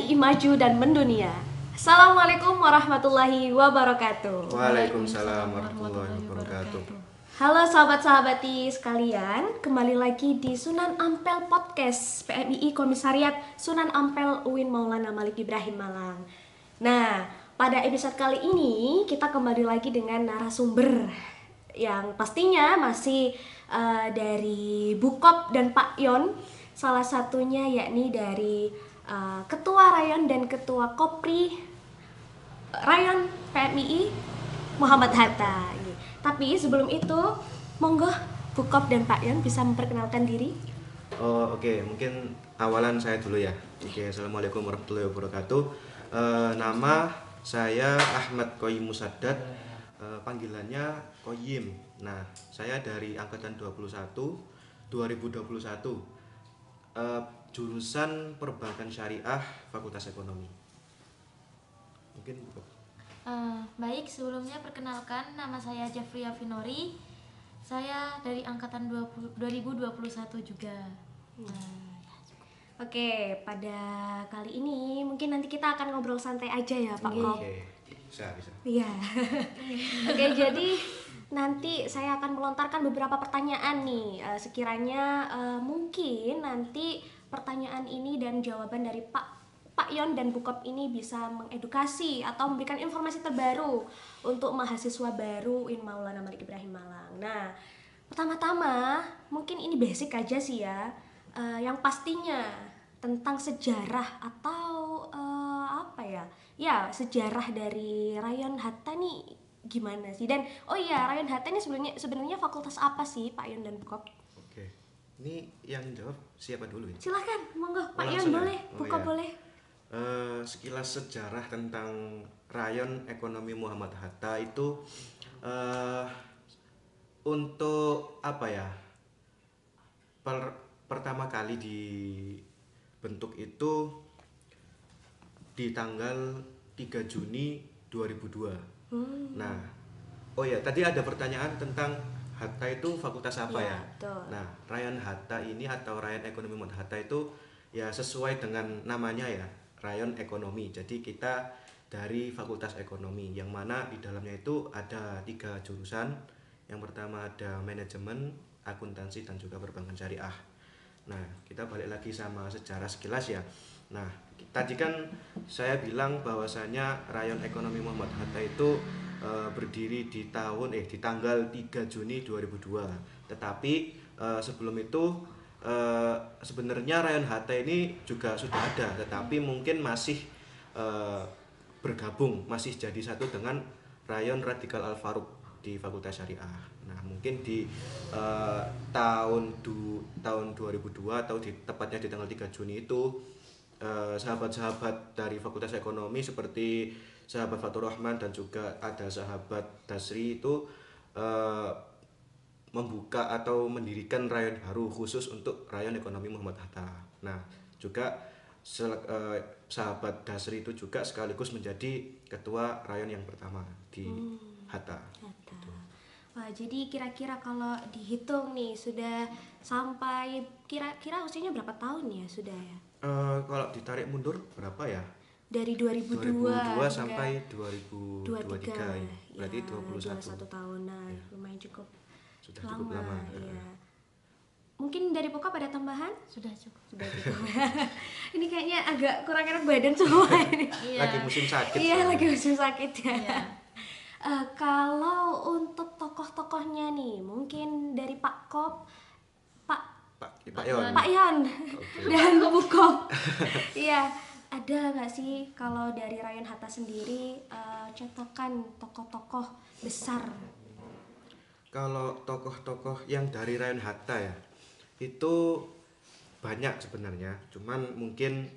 PMII maju dan mendunia. Assalamualaikum warahmatullahi wabarakatuh. Waalaikumsalam warahmatullahi wabarakatuh. Halo sahabat-sahabati sekalian, kembali lagi di Sunan Ampel Podcast PMII Komisariat Sunan Ampel UIN Maulana Malik Ibrahim Malang. Nah, pada episode kali ini kita kembali lagi dengan narasumber yang pastinya masih dari Bukop dan Pak Yon. Salah satunya yakni dari Ketua Rayon dan Ketua Kopri Rayon PMII Muhammad Hatta. Tapi sebelum itu, monggo Bukop dan Pak Yon bisa memperkenalkan diri. Oke, mungkin awalan saya dulu ya. Oke, assalamualaikum warahmatullahi wabarakatuh. Nama saya Ahmad Qoyim Musaddad, panggilannya Qoyim. Nah, saya dari angkatan 2021, jurusan Perbankan Syariah, Fakultas Ekonomi. Mungkin Bukop. Baik, sebelumnya perkenalkan, nama saya Jafria Finori. Saya dari angkatan 2021 juga. Oke, pada kali ini mungkin nanti kita akan ngobrol santai aja ya Pak Kop. Oke, bisa. Iya. Oke, jadi nanti saya akan melontarkan beberapa pertanyaan nih. Sekiranya mungkin nanti pertanyaan ini dan jawaban dari Pak Yon dan Bukop ini bisa mengedukasi atau memberikan informasi terbaru untuk mahasiswa baru UIN Maulana Malik Ibrahim Malang. Nah, pertama-tama mungkin ini basic aja sih ya, yang pastinya tentang sejarah atau sejarah dari Rayon Hatta nih gimana sih? Dan Rayon Hatta ini sebenarnya fakultas apa sih Pak Yon dan Bukop? Oke, ini yang jawab siapa dulu ya? Silahkan, monggo Pak Yon Langsung ya? boleh, Bukop Iya. boleh. Sekilas sejarah tentang Rayon Ekonomi Muhammad Hatta itu untuk apa ya, pertama kali dibentuk itu di tanggal 3 Juni 2002. Nah, tadi ada pertanyaan tentang Hatta itu fakultas apa ya? Betul. Nah, Rayon Hatta ini atau Rayon Ekonomi Muhammad Hatta itu ya sesuai dengan namanya ya, Rayon Ekonomi. Jadi kita dari Fakultas Ekonomi, yang mana di dalamnya itu ada 3 jurusan. Yang pertama ada manajemen, akuntansi, dan juga perbankan syariah. Nah, kita balik lagi sama sejarah sekilas ya. Nah, tadi kan saya bilang bahwasanya Rayon Ekonomi Muhammad Hatta itu berdiri di tanggal 3 Juni 2002. Tetapi sebelum itu sebenarnya Rayon Hatta ini juga sudah ada, tetapi mungkin masih bergabung, masih jadi satu dengan Rayon Radikal Al Faruq di Fakultas Syariah. Nah, mungkin di tahun 2002 atau tepatnya di tanggal 3 Juni itu sahabat-sahabat dari Fakultas Ekonomi seperti sahabat Fatur Rahman dan juga ada sahabat Dasri itu membuka atau mendirikan rayon baru khusus untuk Rayon Ekonomi Muhammad Hatta. Nah, juga sahabat Dasri itu juga sekaligus menjadi ketua rayon yang pertama di Hatta. Gitu. Wah, jadi kira-kira kalau dihitung nih sudah sampai kira-kira usianya berapa tahun ya sudah ya? Kalau ditarik mundur berapa ya? Dari 2002 sampai 2023 ya. Berarti 21 tahun. Nah, ya. lumayan cukup Sudah cukup lama. Iya. Mungkin dari Bukop ada tambahan? Sudah cukup. Sudah cukup. Ini kayaknya agak kurang enak badan semua ini. Lagi musim sakit. Iya, lagi musim sakit ya. Iya. Kalau untuk tokoh-tokohnya nih, mungkin dari Pak Kop, Pak Yon. Pak Yon Oke. dan Bukop. Iya, ada nggak sih kalau dari Rayon Hatta sendiri cetakan tokoh-tokoh besar? Kalau tokoh-tokoh yang dari Rayon Hatta ya, itu banyak sebenarnya. Cuman mungkin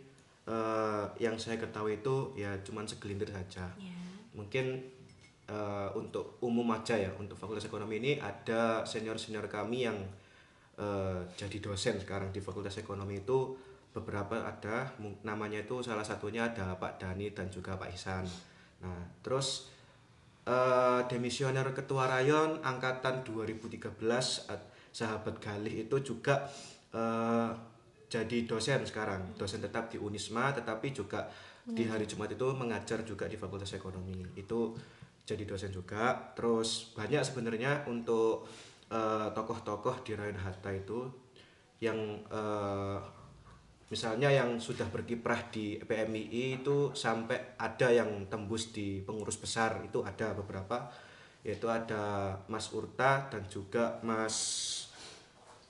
yang saya ketahui itu ya cuman segelintir saja. Ya. Mungkin untuk umum aja ya, untuk Fakultas Ekonomi ini ada senior-senior kami yang jadi dosen sekarang di Fakultas Ekonomi itu beberapa ada, namanya itu salah satunya ada Pak Dani dan juga Pak Ihsan. Nah, terus demisioner ketua rayon angkatan 2013 sahabat Galih itu juga jadi dosen sekarang, dosen tetap di Unisma, tetapi juga di hari Jumat itu mengajar juga di Fakultas Ekonomi. Itu jadi dosen juga. Terus banyak sebenarnya untuk tokoh-tokoh di Rayon Hatta itu yang misalnya yang sudah berkiprah di PMII itu sampai ada yang tembus di pengurus besar, itu ada beberapa, yaitu ada Mas Urta dan juga Mas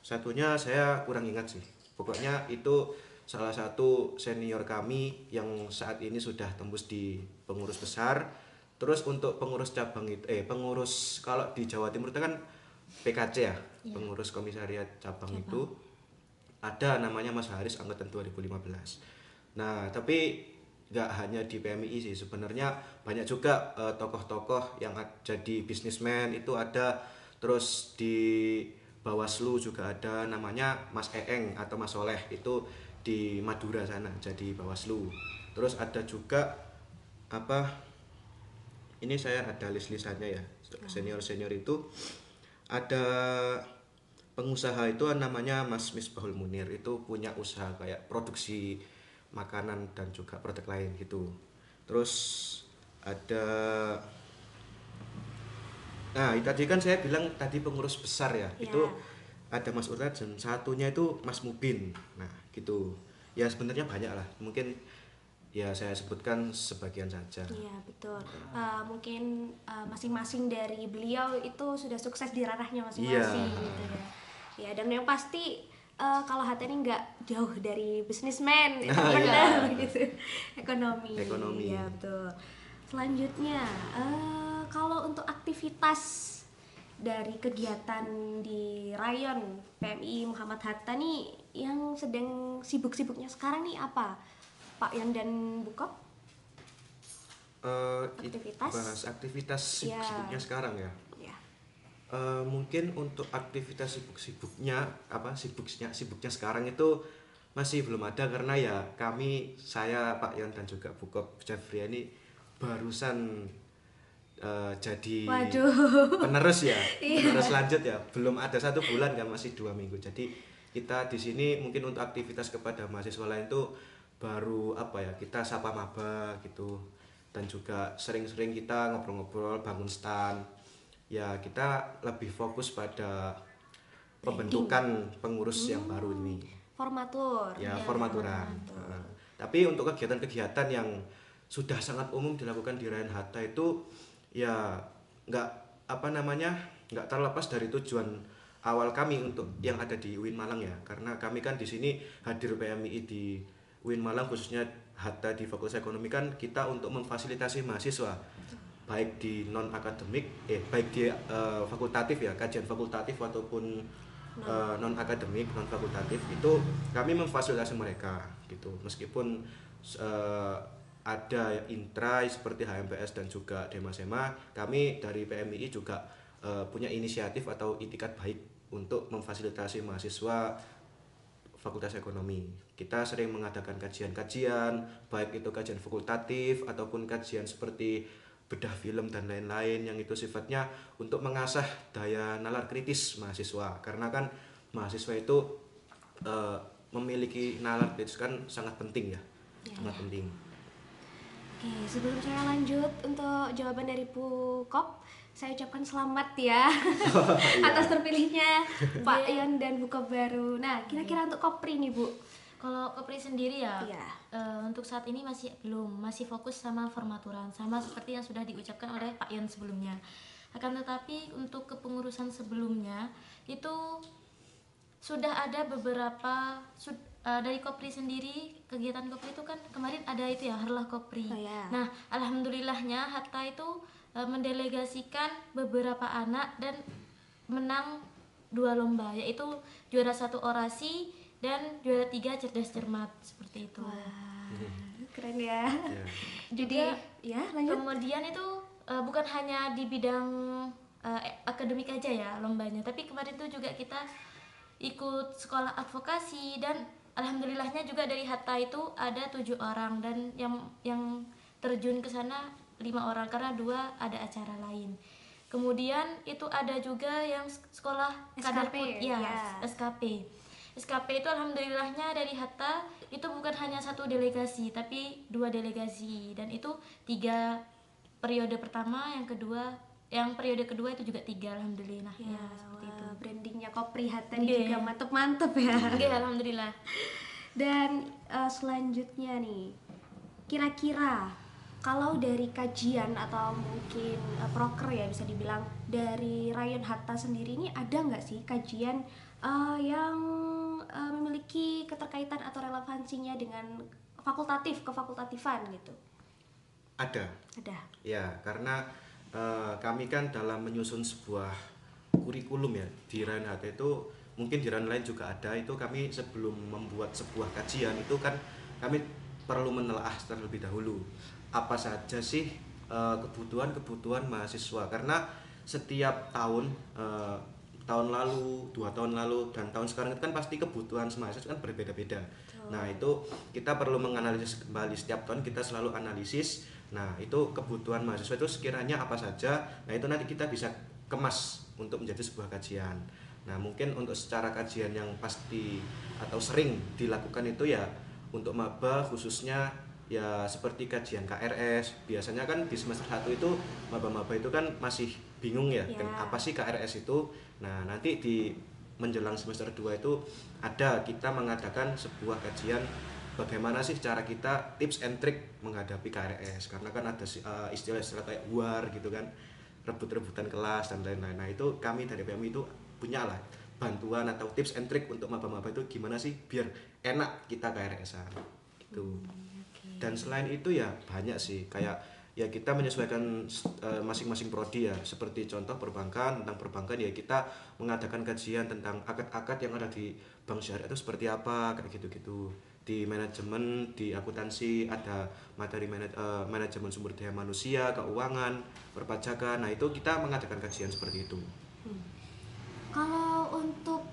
satunya saya kurang ingat sih. Pokoknya itu salah satu senior kami yang saat ini sudah tembus di pengurus besar. Terus untuk pengurus cabang itu pengurus kalau di Jawa Timur itu kan PKC ya, pengurus komisariat cabang itu ada namanya Mas Haris angkatan 2015. Nah, tapi nggak hanya di PMI sih, sebenarnya banyak juga tokoh-tokoh yang jadi bisnismen itu ada. Terus di Bawaslu juga ada namanya Mas Eeng atau Mas Soleh, itu di Madura sana jadi Bawaslu. Terus ada juga apa, ini saya ada list-listannya ya, senior-senior itu ada pengusaha itu namanya Mas Misbahul Munir, itu punya usaha kayak produksi makanan dan juga produk lain gitu. Terus ada, nah tadi kan saya bilang tadi pengurus besar ya, itu ada Mas Urta dan satunya itu Mas Mubin. Nah gitu ya, sebenarnya banyak lah, mungkin ya saya sebutkan sebagian saja. Iya betul. Mungkin masing-masing dari beliau itu sudah sukses di ranahnya masing-masing gitu ya. Ya, dan yang pasti kalau Hatta ini nggak jauh dari bisnismen, entrepreneur gitu, ekonomi. Ya betul. Selanjutnya, kalau untuk aktivitas dari kegiatan di Rayon PMI Muhammad Hatta nih yang sedang sibuk-sibuknya sekarang nih apa, Pak Yan dan Bukop? Aktivitas? Bahas aktivitas sibuk-sibuknya sekarang ya. Mungkin untuk aktivitas sibuknya sibuknya sekarang itu masih belum ada, karena ya saya Pak Yon dan juga Bukop Jeffrey ini barusan jadi penerus ya, penerus lanjut ya, belum ada 1 bulan kan, masih 2 minggu. Jadi kita di sini mungkin untuk aktivitas kepada mahasiswa lain itu baru kita sapa maba gitu, dan juga sering-sering kita ngobrol-ngobrol, bangun stand. Ya kita lebih fokus pada pembentukan pengurus yang baru ini. Formatur. Ya, formaturan. Tapi untuk kegiatan-kegiatan yang sudah sangat umum dilakukan di Rayon Hatta itu ya nggak terlepas dari tujuan awal kami untuk yang ada di UIN Malang ya. Karena kami kan di sini hadir PMI di UIN Malang, khususnya Hatta di Fakultas Ekonomi, kan kita untuk memfasilitasi mahasiswa baik di non akademik baik di fakultatif ya, kajian fakultatif ataupun non akademik, non fakultatif, itu kami memfasilitasi mereka gitu. Meskipun ada intra seperti HMPS dan juga Demasema, kami dari PMI juga punya inisiatif atau itikat baik untuk memfasilitasi mahasiswa Fakultas Ekonomi. Kita sering mengadakan kajian-kajian, baik itu kajian fakultatif ataupun kajian seperti bedah film dan lain-lain, yang itu sifatnya untuk mengasah daya nalar kritis mahasiswa, karena kan mahasiswa itu memiliki nalar kritis kan sangat penting ya. Sangat penting. Oke, sebelum saya lanjut untuk jawaban dari Bukop, saya ucapkan selamat ya atas terpilihnya Pak Yon dan Bukop baru. Nah, kira-kira untuk Kopri nih Bu, kalau Kopri sendiri ya, untuk saat ini masih fokus sama formaturan, sama seperti yang sudah diucapkan oleh Pak Yan sebelumnya. Akan tetapi untuk kepengurusan sebelumnya itu sudah ada beberapa dari Kopri sendiri, kegiatan Kopri itu kan kemarin ada itu ya, Harlah Kopri. Nah, alhamdulillahnya Hatta itu mendelegasikan beberapa anak dan menang 2 lomba, yaitu juara 1 orasi dan juara 3 cerdas cermat, seperti itu. Wah, keren ya. Jadi lanjut. Kemudian itu bukan hanya di bidang akademik aja ya lombanya, tapi kemarin itu juga kita ikut sekolah advokasi, dan alhamdulillahnya juga dari Hatta itu ada 7 orang, dan yang terjun ke sana 5 orang karena 2 ada acara lain. Kemudian itu ada juga yang sekolah kadar SKP. SKP itu alhamdulillahnya dari Hatta itu bukan hanya satu delegasi tapi 2 delegasi, dan itu 3 periode pertama, yang periode kedua itu juga 3 alhamdulillah ya, seperti itu. Brandingnya Kopri Hatta ini juga mantep-mantep ya. Alhamdulillah. Dan selanjutnya nih, kira-kira kalau dari kajian atau mungkin proker ya bisa dibilang dari Rayon Hatta sendiri ini, ada nggak sih kajian yang memiliki keterkaitan atau relevansinya dengan kefakultatifan gitu? Ada. Ya, karena kami kan dalam menyusun sebuah kurikulum ya di Rayon Hatta itu, mungkin di Rayon lain juga ada, itu kami sebelum membuat sebuah kajian itu kan kami perlu menelaah terlebih dahulu apa saja sih kebutuhan mahasiswa, karena setiap tahun tahun lalu, 2 tahun lalu, dan tahun sekarang itu kan pasti kebutuhan mahasiswa kan berbeda-beda. Nah itu kita perlu menganalisis kembali, setiap tahun kita selalu analisis. Nah itu kebutuhan mahasiswa itu sekiranya apa saja. Nah itu nanti kita bisa kemas untuk menjadi sebuah kajian. Nah mungkin untuk secara kajian yang pasti atau sering dilakukan itu ya untuk maba khususnya ya seperti kajian KRS. Biasanya kan di semester 1 itu maba-maba itu kan masih bingung ya, apa sih KRS itu. Nah nanti di menjelang semester 2 itu kita mengadakan sebuah kajian bagaimana sih cara kita tips and trick menghadapi KRS, karena kan ada istilah-istilah kayak war gitu kan, rebut-rebutan kelas dan lain-lain. Nah itu kami dari PMI itu punya lah bantuan atau tips and trick untuk maba-maba itu gimana sih biar enak kita KRS-an gitu. Dan selain itu ya banyak sih, kayak ya kita menyesuaikan masing-masing prodi ya, seperti contoh perbankan, tentang perbankan ya kita mengadakan kajian tentang akad-akad yang ada di bank syariah itu seperti apa, kayak gitu-gitu. Di manajemen, di akuntansi ada materi manajemen sumber daya manusia, keuangan, perpajakan. Nah itu kita mengadakan kajian seperti itu. Kalau untuk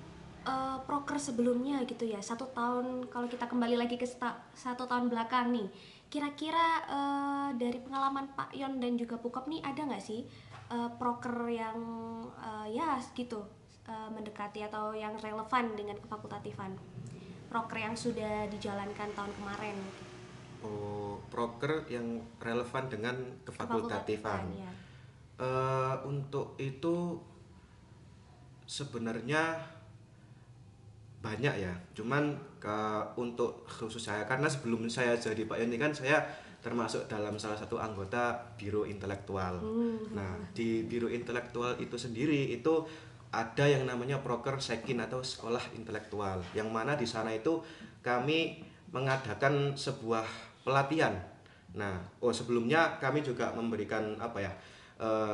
proker sebelumnya gitu ya, 1 tahun, kalau kita kembali lagi ke 1 tahun belakang nih, kira-kira dari pengalaman Pak Yon dan juga Pukop nih, ada nggak sih proker yang ya gitu mendekati atau yang relevan dengan kefakultatifan, proker yang sudah dijalankan tahun kemarin? Oh, proker yang relevan dengan kefakultatifan ya. Untuk itu sebenarnya banyak ya, cuman untuk khusus saya, karena sebelum saya jadi Pak Yon ini kan saya termasuk dalam salah satu anggota Biro Intelektual. Nah di Biro Intelektual itu sendiri itu ada yang namanya proker Sekin atau Sekolah Intelektual, yang mana di sana itu kami mengadakan sebuah pelatihan. Nah sebelumnya kami juga memberikan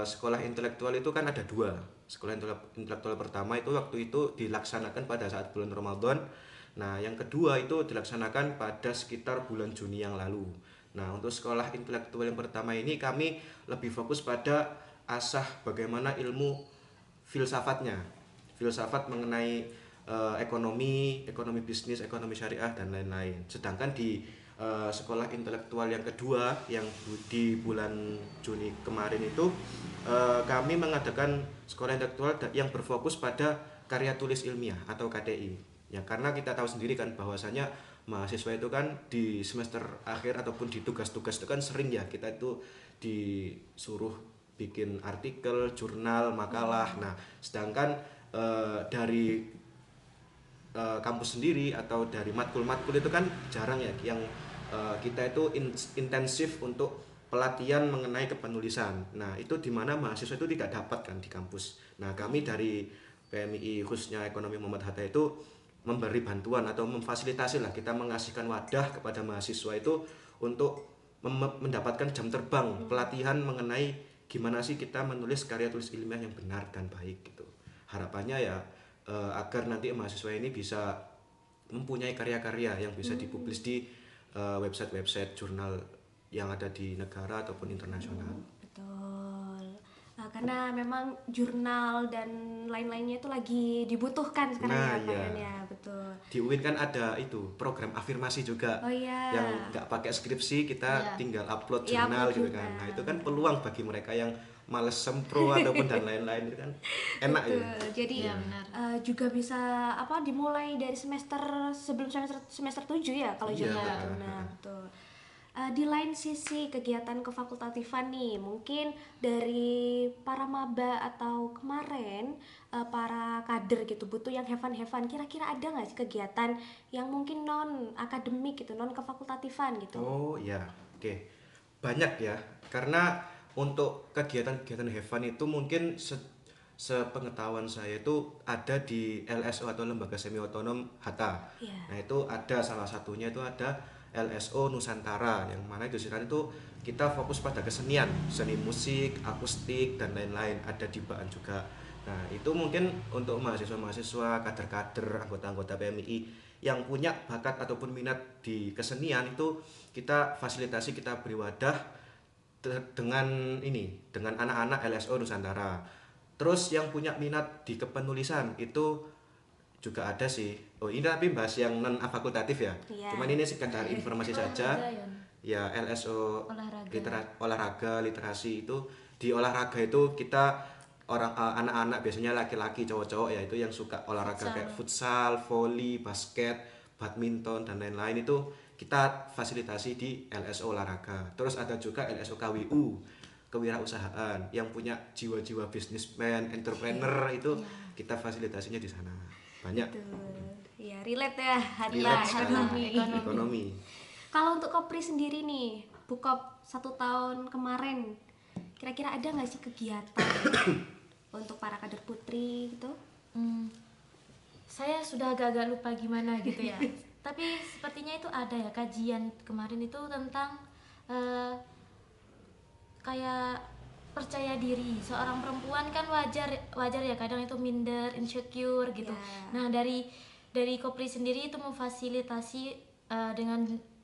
sekolah intelektual itu kan ada 2. Sekolah intelektual pertama itu waktu itu dilaksanakan pada saat bulan Ramadan. Nah yang kedua itu dilaksanakan pada sekitar bulan Juni yang lalu. Nah untuk sekolah intelektual yang pertama ini kami lebih fokus pada asah bagaimana ilmu filsafatnya, filsafat mengenai ekonomi bisnis, ekonomi syariah dan lain-lain. Sedangkan di sekolah intelektual yang kedua yang di bulan Juni kemarin itu kami mengadakan sekolah intelektual yang berfokus pada karya tulis ilmiah atau KTI. Ya karena kita tahu sendiri kan bahwasanya mahasiswa itu kan di semester akhir ataupun di tugas-tugas itu kan sering ya kita itu disuruh bikin artikel, jurnal, makalah. Nah, sedangkan dari kampus sendiri atau dari matkul-matkul itu kan jarang ya yang kita itu intensif untuk pelatihan mengenai kepenulisan. Nah itu dimana mahasiswa itu tidak dapat kan di kampus. Nah kami dari PMI khususnya Ekonomi Muhammad Hatta itu memberi bantuan atau memfasilitasi lah, kita mengasihkan wadah kepada mahasiswa itu untuk mendapatkan jam terbang pelatihan mengenai gimana sih kita menulis karya tulis ilmiah yang benar dan baik gitu. Harapannya ya agar nanti mahasiswa ini bisa mempunyai karya-karya yang bisa dipublis di website-website jurnal yang ada di negara ataupun internasional. Betul. Karena memang jurnal dan lain-lainnya itu lagi dibutuhkan sekarang ya. Betul. Di UIN kan ada itu program afirmasi juga. Yang nggak pakai skripsi, kita tinggal upload jurnal gitu kan. Nah itu kan peluang bagi mereka yang males sempro ataupun dan lain-lain itu kan enak. Betul. Ya. Jadi Iya, benar. juga bisa dimulai dari semester 7 ya kalau Iya, Jawa. betul. Nah, betul. Di lain sisi kegiatan kefakultatifan nih, mungkin dari para maba atau kemarin para kader gitu butuh yang have fun. Kira-kira ada nggak sih kegiatan yang mungkin non akademik gitu, non kefakultatifan gitu? Oh iya, oke. Banyak ya, karena untuk kegiatan-kegiatan have fun itu mungkin sepengetahuan saya itu ada di LSO atau Lembaga Semi Otonom Hatta. Iya. Nah itu ada salah satunya itu ada LSO Nusantara, yang mana itu sekarang itu kita fokus pada kesenian, seni musik, akustik dan lain-lain, ada di Baan juga. Nah itu mungkin untuk mahasiswa-mahasiswa, kader-kader, anggota-anggota PMII yang punya bakat ataupun minat di kesenian itu kita fasilitasi, kita beri wadah dengan anak-anak LSO Nusantara. Terus yang punya minat di kepenulisan itu juga ada sih. Oh ini tapi bahas yang non fakultatif ya. Iya. Cuman ini sekedar informasi saja. Ya LSO olahraga literasi itu di olahraga itu kita anak-anak biasanya laki-laki cowok-cowok ya itu yang suka olahraga kayak futsal, volley, basket, badminton dan lain-lain itu kita fasilitasi di LSO olahraga. Terus ada juga LSO KWU, kewirausahaan, yang punya jiwa-jiwa businessman, entrepreneur itu kita fasilitasinya di sana. Banyak. Betul. Ya, relate ya. Relate sekali. Ekonomi. Ekonomi. Kalau untuk Kopri sendiri nih, Bukop 1 tahun kemarin, kira-kira ada nggak sih kegiatan untuk para kader putri gitu? Saya sudah agak-agak lupa gimana gitu ya. Tapi sepertinya itu ada ya kajian kemarin itu tentang kayak percaya diri. Seorang perempuan kan wajar ya kadang itu minder, insecure gitu. Yeah. Nah, dari Kopri sendiri itu memfasilitasi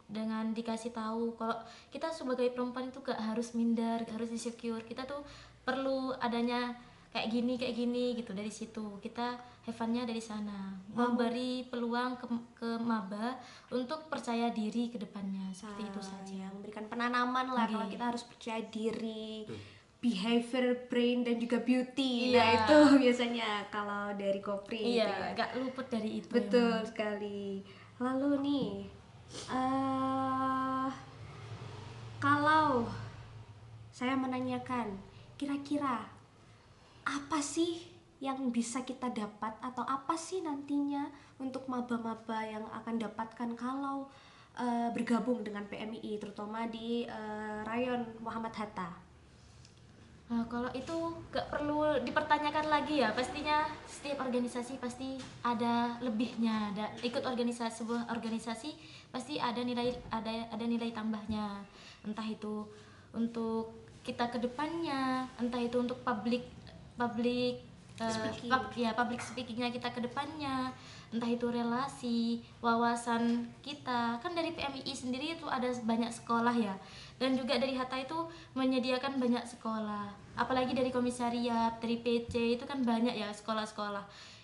dengan dikasih tahu kalau kita sebagai perempuan itu gak harus minder, gak harus insecure. Kita tuh perlu adanya kayak gini gitu. Dari situ kita have fun-nya dari sana, memberi peluang ke maba untuk percaya diri ke depannya. Seperti itu saja, memberikan penanaman lah kalau kita harus percaya diri, behavior, brain dan juga beauty. Iya. Nah itu biasanya kalau dari Kopri gitu ya. gak luput dari itu. Betul sekali. Lalu nih kalau saya menanyakan, kira-kira apa sih yang bisa kita dapat atau apa sih nantinya untuk maba-maba yang akan dapatkan kalau bergabung dengan PMII terutama di Rayon Muhammad Hatta? Nah, kalau itu gak perlu dipertanyakan lagi ya, pastinya setiap organisasi pasti ada lebihnya. Ikut sebuah organisasi pasti ada nilai tambahnya, entah itu untuk kita ke depannya, entah itu untuk public speakingnya kita ke depannya, entah itu relasi, wawasan kita. Kan dari PMII sendiri itu ada banyak sekolah ya, dan juga dari Hatta itu menyediakan banyak sekolah, apalagi dari komisariat, dari PC itu kan banyak ya sekolah-sekolah.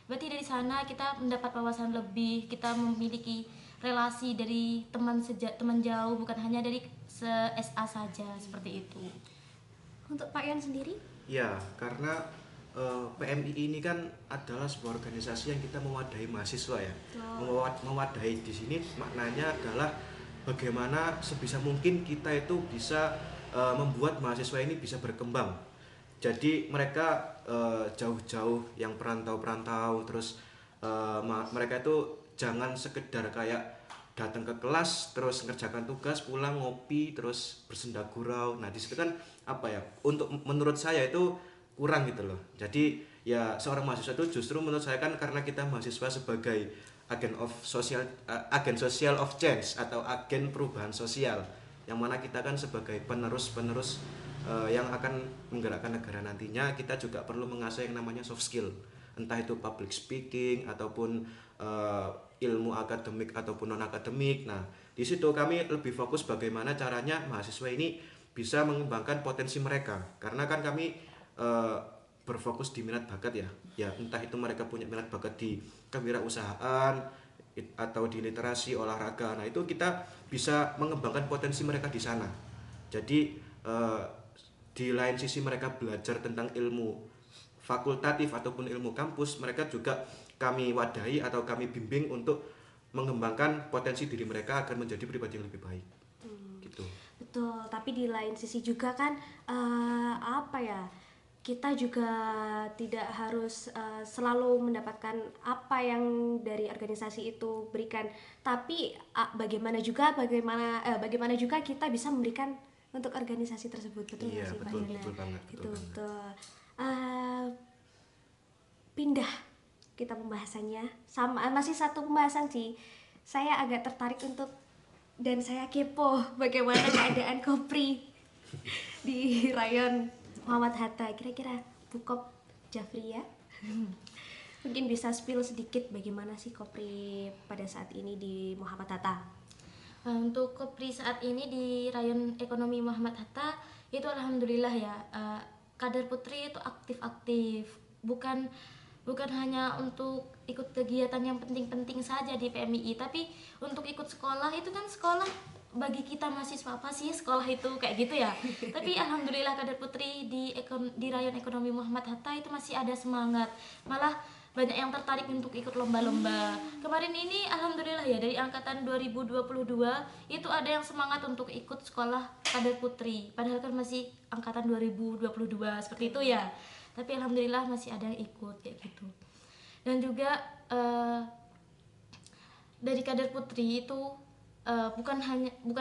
Berarti dari sana kita mendapat wawasan lebih, kita memiliki relasi dari teman jauh, bukan hanya dari SA saja, seperti itu. Untuk Pak Yan sendiri? Ya, karena PMII ini kan adalah sebuah organisasi yang kita mewadahi mahasiswa ya. Mewadahi di sini maknanya adalah bagaimana sebisa mungkin kita itu bisa membuat mahasiswa ini bisa berkembang. Jadi mereka jauh-jauh yang perantau-perantau, terus mereka itu jangan sekedar kayak datang ke kelas terus ngerjakan tugas, pulang ngopi terus bersenda gurau. Nah, di situ kan untuk menurut saya itu kurang gitu loh. Jadi ya seorang mahasiswa itu justru menurut saya kan karena kita mahasiswa sebagai agen sosial of change atau agen perubahan sosial, yang mana kita kan sebagai penerus yang akan menggerakkan negara nantinya, kita juga perlu mengasah yang namanya soft skill, entah itu public speaking ataupun ilmu akademik ataupun non akademik. Nah, di situ kami lebih fokus bagaimana caranya mahasiswa ini bisa mengembangkan potensi mereka, karena kan kami berfokus di minat bakat ya entah itu mereka punya minat bakat di kewirausahaan atau di literasi, olahraga. Nah, itu kita bisa mengembangkan potensi mereka di sana. Jadi di lain sisi mereka belajar tentang ilmu fakultatif ataupun ilmu kampus, mereka juga kami wadahi atau kami bimbing untuk mengembangkan potensi diri mereka agar menjadi pribadi yang lebih baik. Gitu. Betul, tapi di lain sisi juga kan kita juga tidak harus selalu mendapatkan apa yang dari organisasi itu berikan, tapi bagaimana juga kita bisa memberikan untuk organisasi tersebut. Betul nggak sih, betul, Pak Yona? betul banget, Betul. Pindah kita pembahasannya, sama masih satu pembahasan sih. Saya agak tertarik dan saya kepo bagaimana keadaan Kopri di rayon Muhammad Hatta. Kira-kira Bukop Jafri ya, mungkin bisa spill sedikit bagaimana sih Kopri pada saat ini di Muhammad Hatta. Untuk Kopri saat ini di rayon ekonomi Muhammad Hatta itu alhamdulillah ya, kader putri itu aktif-aktif, bukan hanya untuk ikut kegiatan yang penting-penting saja di PMII, tapi untuk ikut sekolah. Itu kan sekolah bagi kita mahasiswa, apa sih sekolah itu, kayak gitu ya. Tapi alhamdulillah kader putri di rayon ekonomi Muhammad Hatta itu masih ada semangat, malah banyak yang tertarik untuk ikut lomba-lomba. Kemarin ini alhamdulillah ya, dari angkatan 2022 itu ada yang semangat untuk ikut sekolah kader putri, padahal kan masih angkatan 2022 seperti itu ya, tapi alhamdulillah masih ada yang ikut kayak gitu. Dan juga dari kader putri itu bukan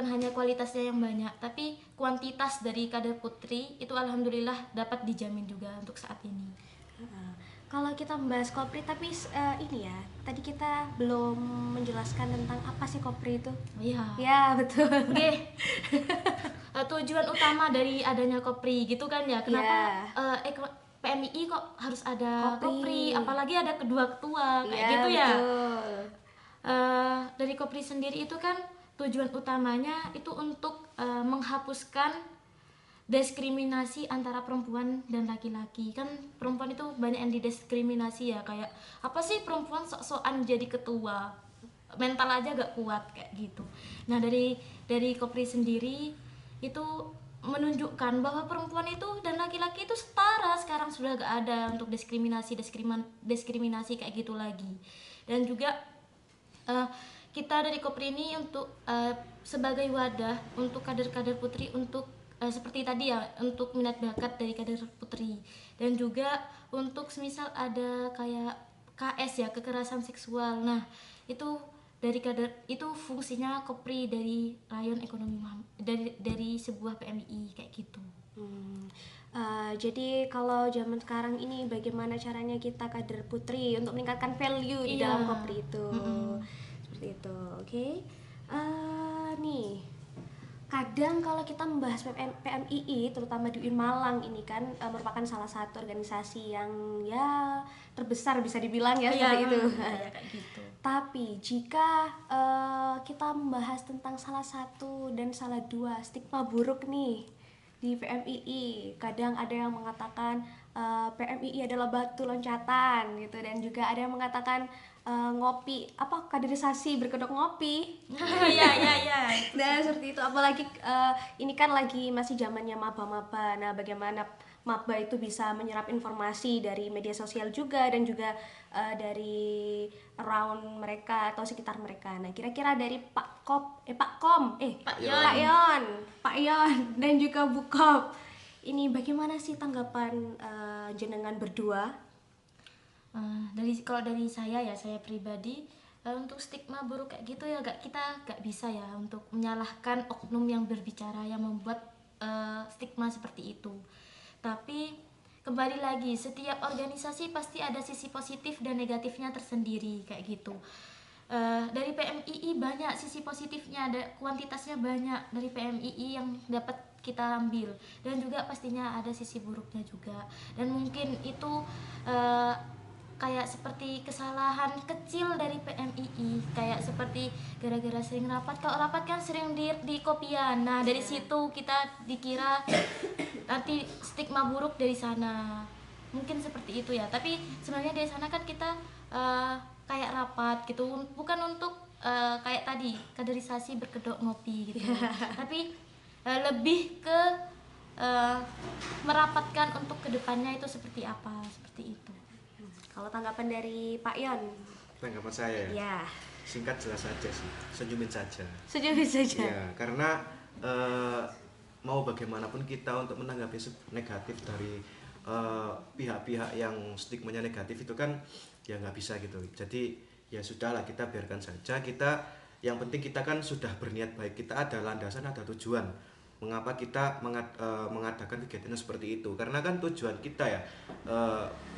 hanya kualitasnya yang banyak, tapi kuantitas dari kader putri itu alhamdulillah dapat dijamin juga untuk saat ini. Kalau kita membahas Kopri, tapi ini ya, tadi kita belum menjelaskan tentang apa sih Kopri itu. Iya. Ya, betul. Oke. Tujuan utama dari adanya Kopri gitu kan ya. Kenapa PMII kok harus ada Kopri, apalagi ada kedua ketua kayak gitu ya. Betul. Dari Kopri sendiri itu kan tujuan utamanya itu untuk menghapuskan diskriminasi antara perempuan dan laki-laki. Kan perempuan itu banyak yang didiskriminasi ya, kayak apa sih perempuan sok-sokan jadi ketua, mental aja gak kuat kayak gitu. Nah dari Kopri sendiri itu menunjukkan bahwa perempuan itu dan laki-laki itu setara. Sekarang sudah gak ada untuk diskriminasi kayak gitu lagi. Dan juga kita dari Kopri ini untuk sebagai wadah untuk kader-kader putri untuk seperti tadi ya, untuk minat bakat dari kader putri, dan juga untuk semisal ada kayak KS ya, kekerasan seksual. Nah itu dari kader itu fungsinya Kopri dari rayon ekonomi dari sebuah PMII kayak gitu. Jadi kalau zaman sekarang ini bagaimana caranya kita kader putri untuk meningkatkan value di dalam Kopri itu. Seperti itu. Oke. Nih kadang kalau kita membahas PMII, terutama di UIN Malang ini kan merupakan salah satu organisasi yang ya terbesar bisa dibilang ya, seperti itu. Kayak gitu. Tapi jika kita membahas tentang salah satu dan salah dua stigma buruk nih di PMII, kadang ada yang mengatakan PMII adalah batu loncatan gitu, dan juga ada yang mengatakan kaderisasi berkedok ngopi. Iya. Nah seperti itu, apalagi ini kan lagi masih zamannya maba-maba. Nah bagaimana maba itu bisa menyerap informasi dari media sosial juga, dan juga dari around mereka atau sekitar mereka. Nah kira-kira dari Pak Yon dan juga Bukop, ini bagaimana sih tanggapan jenengan berdua? Kalau dari saya pribadi, untuk stigma buruk kayak gitu ya kita gak bisa ya untuk menyalahkan oknum yang berbicara yang membuat stigma seperti itu. Tapi kembali lagi, setiap organisasi pasti ada sisi positif dan negatifnya tersendiri kayak gitu. Dari PMII banyak sisi positifnya, ada kuantitasnya banyak dari PMII yang dapat kita ambil, dan juga pastinya ada sisi buruknya juga. Dan mungkin itu kayak seperti kesalahan kecil dari PMII, kayak seperti gara-gara sering rapat. Kalau rapat kan sering di kopian. Nah dari situ kita dikira nanti stigma buruk dari sana, mungkin seperti itu ya. Tapi sebenarnya dari sana kan kita kayak rapat gitu, bukan untuk kayak tadi kaderisasi berkedok ngopi gitu. Tapi lebih ke merapatkan untuk kedepannya itu seperti apa, seperti itu. Kalau tanggapan dari Pak Yon? Tanggapan saya ya, singkat jelas saja sih, senyumin saja. Senyumin saja. Ya, karena mau bagaimanapun kita untuk menanggapi negatif dari pihak-pihak yang stigmanya negatif itu kan ya nggak bisa gitu. Jadi ya sudahlah, kita biarkan saja. Yang penting kita kan sudah berniat baik, kita ada landasan, ada tujuan mengapa kita mengadakan kegiatan seperti itu. Karena kan tujuan kita ya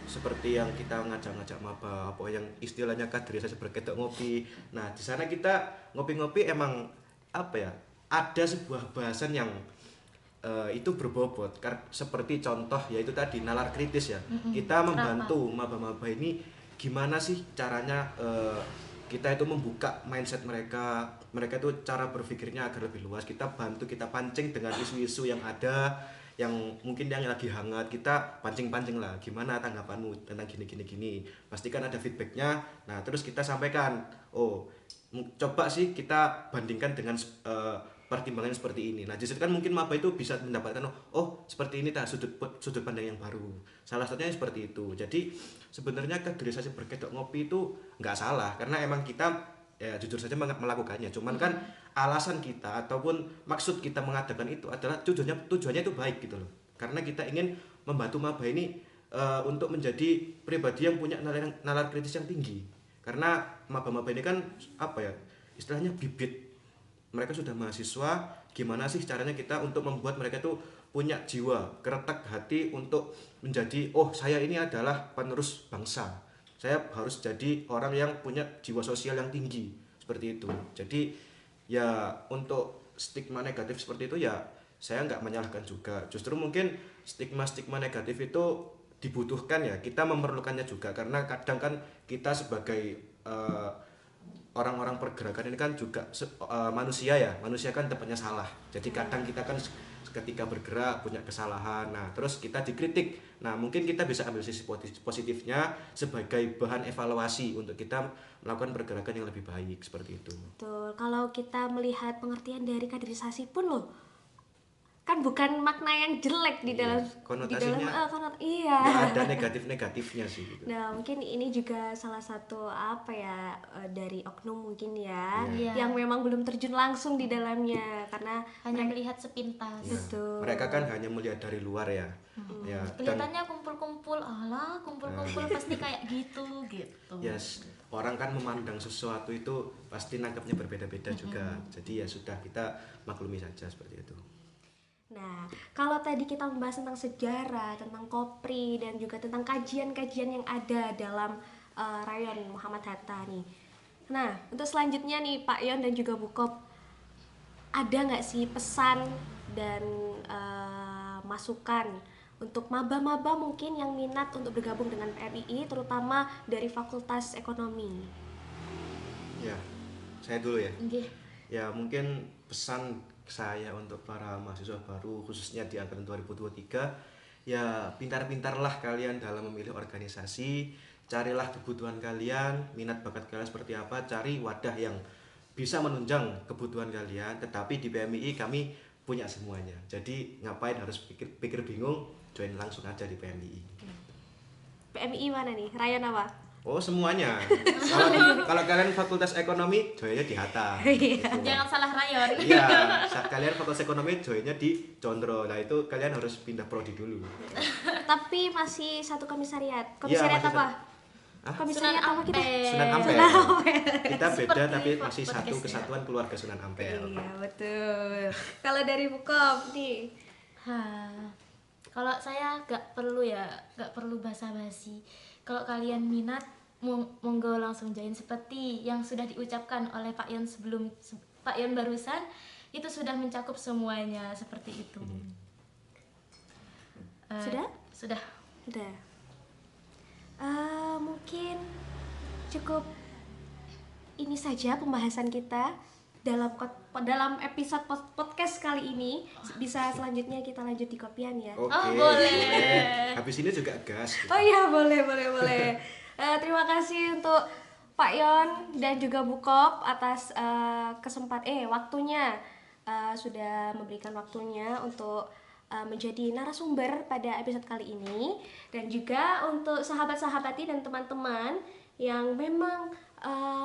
seperti yang kita ngajak-ngajak maba, apa yang istilahnya kaderisasi berkedok ngopi. Nah di sana kita ngopi-ngopi emang apa ya, ada sebuah bahasan yang itu berbobot, seperti contoh yaitu tadi nalar kritis ya. Kita membantu maba-maba ini gimana sih caranya kita itu membuka mindset mereka itu cara berpikirnya agar lebih luas. Kita bantu, kita pancing dengan isu-isu yang ada, yang mungkin yang lagi hangat, kita pancing-pancing lah, gimana tanggapanmu tentang gini. Pastikan ada feedbacknya. Nah terus kita sampaikan, oh coba sih kita bandingkan dengan pertimbangan seperti ini. Nah justru kan mungkin maba itu bisa mendapatkan oh seperti ini sudut pandang yang baru. Salah satunya seperti itu. Jadi sebenarnya kaderisasi berkedok ngopi itu nggak salah, karena emang kita ya jujur saja melakukannya. Cuman kan alasan kita ataupun maksud kita mengadakan itu adalah tujuannya itu baik gitu loh. Karena kita ingin membantu maba ini untuk menjadi pribadi yang punya nalar kritis yang tinggi. Karena maba-maba ini kan apa ya, istilahnya bibit. Mereka sudah mahasiswa, gimana sih caranya kita untuk membuat mereka tuh punya jiwa, keretak hati untuk menjadi, oh saya ini adalah penerus bangsa, saya harus jadi orang yang punya jiwa sosial yang tinggi, seperti itu. Jadi ya untuk stigma negatif seperti itu ya saya nggak menyalahkan juga. Justru mungkin stigma negatif itu dibutuhkan ya, kita memerlukannya juga, karena kadang kan kita sebagai orang-orang pergerakan ini kan juga manusia kan tempatnya salah. Jadi kadang kita kan ketika bergerak punya kesalahan, nah terus kita dikritik. Nah mungkin kita bisa ambil sisi positifnya sebagai bahan evaluasi untuk kita melakukan pergerakan yang lebih baik, seperti itu. Betul. Kalau kita melihat pengertian dari kaderisasi pun loh, kan bukan makna yang jelek di dalam konotasinya, iya, nggak ada negatifnya sih gitu. Nah mungkin ini juga salah satu apa ya dari oknum mungkin ya, yeah. yang memang belum terjun langsung di dalamnya, karena hanya melihat sepintas. Betul. Mereka kan hanya melihat dari luar ya. Ya kelihatannya kumpul-kumpul, pasti kayak gitu. Yes, orang kan memandang sesuatu itu pasti nangkapnya berbeda-beda juga. Jadi ya sudah, kita maklumi saja seperti itu. Nah, kalau tadi kita membahas tentang sejarah, tentang Kopri, dan juga tentang kajian-kajian yang ada dalam rayon Muhammad Hatta nih. Nah, untuk selanjutnya nih Pak Yon dan juga Bu Kop, ada nggak sih pesan dan masukan untuk maba-maba mungkin yang minat untuk bergabung dengan PMII, terutama dari Fakultas Ekonomi? Ya, saya dulu ya. Okay. Ya mungkin pesan saya untuk para mahasiswa baru khususnya di angkatan 2023, ya pintar-pintarlah kalian dalam memilih organisasi. Carilah kebutuhan kalian, minat bakat kalian seperti apa, cari wadah yang bisa menunjang kebutuhan kalian. Tetapi di PMII kami punya semuanya, jadi ngapain harus pikir bingung, join langsung aja di PMII. PMII mana nih? Rayon apa? Oh semuanya. Kalau kalian Fakultas Ekonomi, joinnya di Hatta. Gitu. Jangan salah rayon. Iya, saat kalian Fakultas Ekonomi joinnya di Condro. Nah itu kalian harus pindah prodi dulu. Tapi masih satu komisariat. Komisariat ya, apa? Sunan Komisariat apa kita? Sunan Ampel. Kita beda tapi masih satu kesatuan keluarga Sunan Ampel. Iya betul. Kalau dari Bukop nih, kalau saya nggak perlu basa-basi. Kalau kalian minat, monggo langsung join, seperti yang sudah diucapkan oleh Pak Yon Pak Yon barusan, itu sudah mencakup semuanya seperti itu. Sudah. Mungkin cukup ini saja pembahasan kita dalam episode podcast kali ini. Bisa selanjutnya kita lanjut di kopian ya. Boleh. Habis ini juga gas. Oh iya, boleh. Terima kasih untuk Pak Yon dan juga Bu Kop atas waktunya, sudah memberikan waktunya untuk menjadi narasumber pada episode kali ini, dan juga untuk sahabat-sahabati dan teman-teman yang memang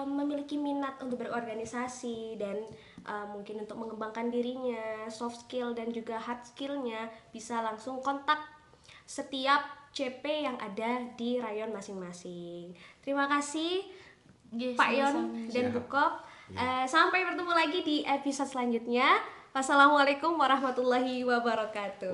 memiliki minat untuk berorganisasi dan mungkin untuk mengembangkan dirinya, soft skill dan juga hard skillnya, bisa langsung kontak setiap CP yang ada di rayon masing-masing. Terima kasih Pak Yon dan Bu Kop. Sampai bertemu lagi di episode selanjutnya. Wassalamualaikum warahmatullahi wabarakatuh.